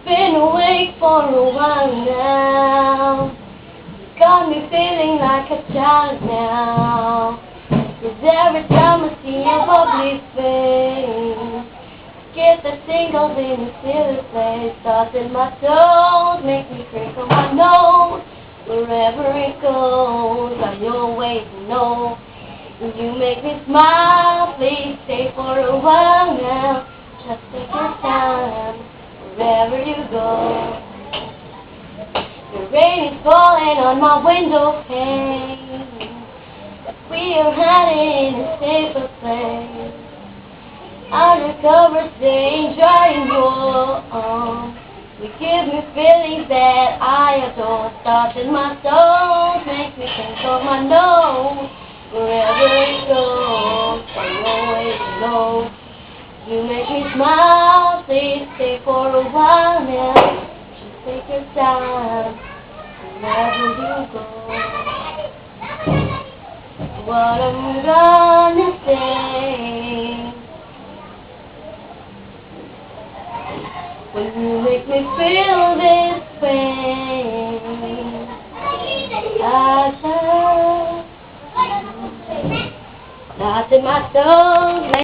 Been awake for a while now. Got me feeling like a child now. 'Cause every time I see your bubbly face, get the tingles in a silly place. Thoughts in my toes make me crinkle my nose. Wherever it goes, I always know. You make me smile, please stay for a while now. Just take your time, wherever you go. The rain is falling on my window pane. We are hiding in a safer place. Undercover, staying dry in your arms. You give me feelings that I adore. Thoughts in my soul make me think of my nose. Wherever it goes, I always know. You make me smile, please stay for a while now. Just take your time, wherever you go. What I'm gonna say when you make me feel this way, I love. Thoughts in my soul.